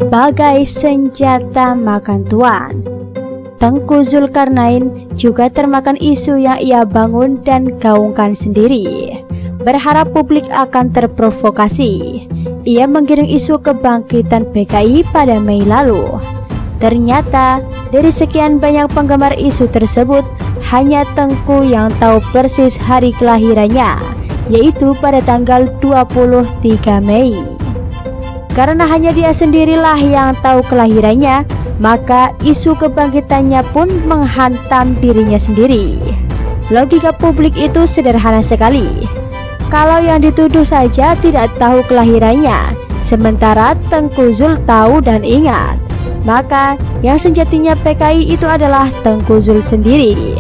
sebagai senjata makan tuan. Tengku Zulkarnain juga termakan isu yang ia bangun dan gaungkan sendiri. Berharap publik akan terprovokasi, ia menggiring isu kebangkitan PKI pada Mei lalu. Ternyata dari sekian banyak penggemar isu tersebut, hanya Tengku yang tahu persis hari kelahirannya, yaitu pada tanggal 23 Mei. Karena hanya dia sendirilah yang tahu kelahirannya, maka isu kebangkitannya pun menghantam dirinya sendiri. Logika publik itu sederhana sekali. Kalau yang dituduh saja tidak tahu kelahirannya, sementara Tengku Zul tahu dan ingat, maka yang sejatinya PKI itu adalah Tengku Zul sendiri.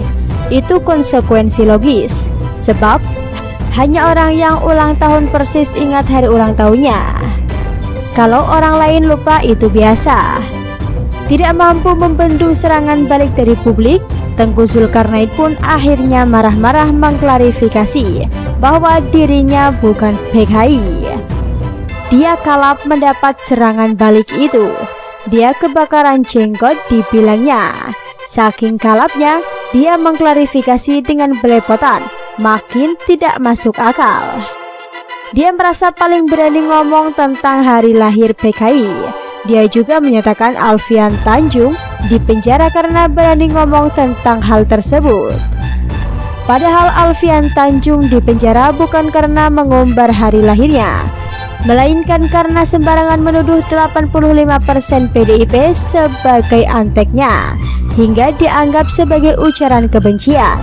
Itu konsekuensi logis, sebab hanya orang yang ulang tahun persis ingat hari ulang tahunnya. Kalau orang lain lupa itu biasa. Tidak mampu membendung serangan balik dari publik, Tengku Zulkarnain pun akhirnya marah-marah mengklarifikasi bahwa dirinya bukan PKI. Dia kalap mendapat serangan balik itu. Dia kebakaran jenggot dibilangnya. Saking kalapnya, dia mengklarifikasi dengan belepotan, makin tidak masuk akal. Dia merasa paling berani ngomong tentang hari lahir PKI. Dia juga menyatakan Alfian Tanjung dipenjara karena berani ngomong tentang hal tersebut. Padahal Alfian Tanjung dipenjara bukan karena mengumbar hari lahirnya, melainkan karena sembarangan menuduh 85% PDIP sebagai anteknya, hingga dianggap sebagai ujaran kebencian.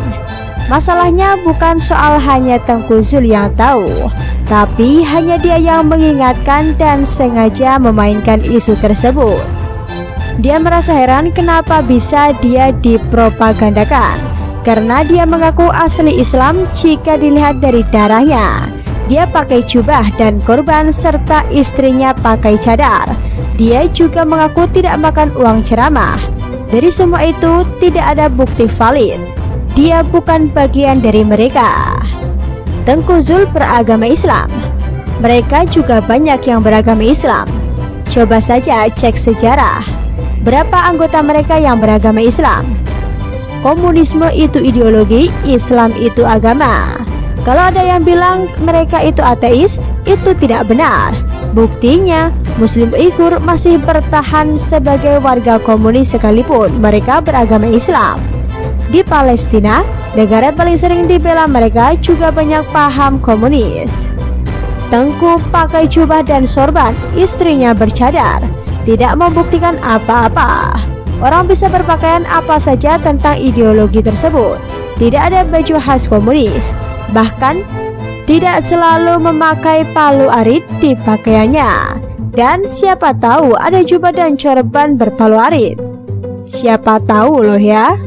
Masalahnya bukan soal hanya Tengku Zul yang tahu, tapi hanya dia yang mengingatkan dan sengaja memainkan isu tersebut. Dia merasa heran kenapa bisa dia dipropagandakan, karena dia mengaku asli Islam jika dilihat dari darahnya. Dia pakai jubah dan korban serta istrinya pakai cadar. Dia juga mengaku tidak makan uang ceramah. Dari semua itu tidak ada bukti valid. Dia bukan bagian dari mereka. Tengku Zul beragama Islam. Mereka juga banyak yang beragama Islam. Coba saja cek sejarah. Berapa anggota mereka yang beragama Islam? Komunisme itu ideologi, Islam itu agama. Kalau ada yang bilang mereka itu ateis, itu tidak benar. Buktinya, Muslim Uighur masih bertahan sebagai warga komunis sekalipun mereka beragama Islam. Di Palestina, negara paling sering dibela mereka juga banyak paham komunis. Tengku pakai jubah dan sorban, istrinya bercadar, tidak membuktikan apa-apa. Orang bisa berpakaian apa saja tentang ideologi tersebut. Tidak ada baju khas komunis. Bahkan tidak selalu memakai palu arit di pakaiannya. Dan siapa tahu ada jubah dan sorban berpalu arit. Siapa tahu loh ya.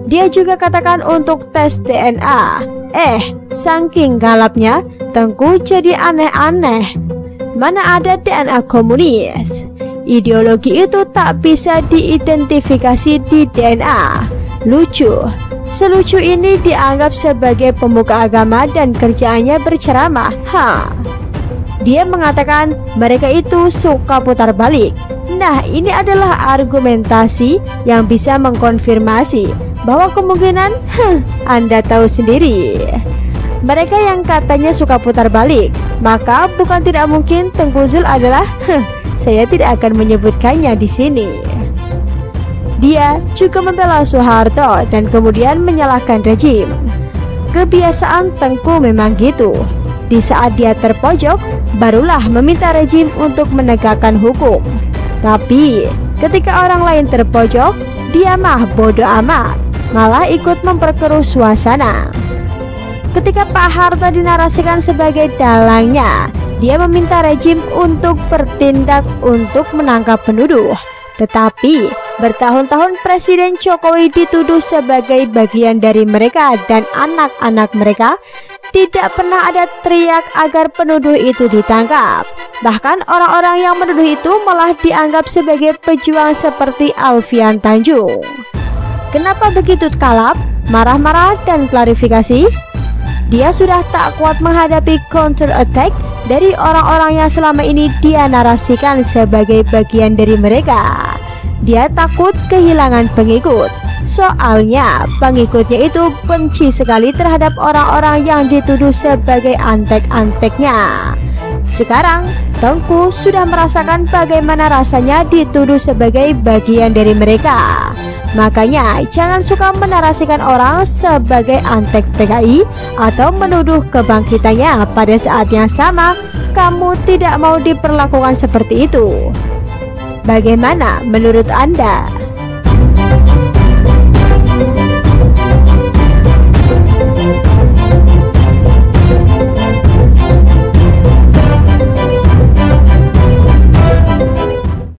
Dia juga katakan untuk tes DNA. Saking galapnya, Tengku jadi aneh-aneh. Mana ada DNA komunis? Ideologi itu tak bisa diidentifikasi di DNA. Lucu. Selucu ini dianggap sebagai pemuka agama dan kerjaannya berceramah. Dia mengatakan mereka itu suka putar balik. Nah, ini adalah argumentasi yang bisa mengkonfirmasi bahwa kemungkinan Anda tahu sendiri. Mereka yang katanya suka putar balik, maka bukan tidak mungkin Tengku Zul adalah saya tidak akan menyebutkannya di sini. Dia juga membela Soeharto dan kemudian menyalahkan rejim. Kebiasaan Tengku memang gitu. Di saat dia terpojok, barulah meminta rejim untuk menegakkan hukum. Tapi ketika orang lain terpojok, dia mah bodoh amat, malah ikut memperkeruh suasana. Ketika Pak Harto dinarasikan sebagai dalangnya, dia meminta rejim untuk bertindak untuk menangkap penuduh. Tetapi bertahun-tahun Presiden Jokowi dituduh sebagai bagian dari mereka dan anak-anak mereka. Tidak pernah ada teriak agar penuduh itu ditangkap. Bahkan orang-orang yang menuduh itu malah dianggap sebagai pejuang seperti Alfian Tanjung. Kenapa begitu kalap, marah-marah dan klarifikasi? Dia sudah tak kuat menghadapi counter attack dari orang-orang yang selama ini dia narasikan sebagai bagian dari mereka. Dia takut kehilangan pengikut. Soalnya pengikutnya itu benci sekali terhadap orang-orang yang dituduh sebagai antek-anteknya. Sekarang Tengku sudah merasakan bagaimana rasanya dituduh sebagai bagian dari mereka. Makanya jangan suka menarasikan orang sebagai antek PKI atau menuduh kebangkitannya pada saat yang sama kamu tidak mau diperlakukan seperti itu. Bagaimana menurut Anda?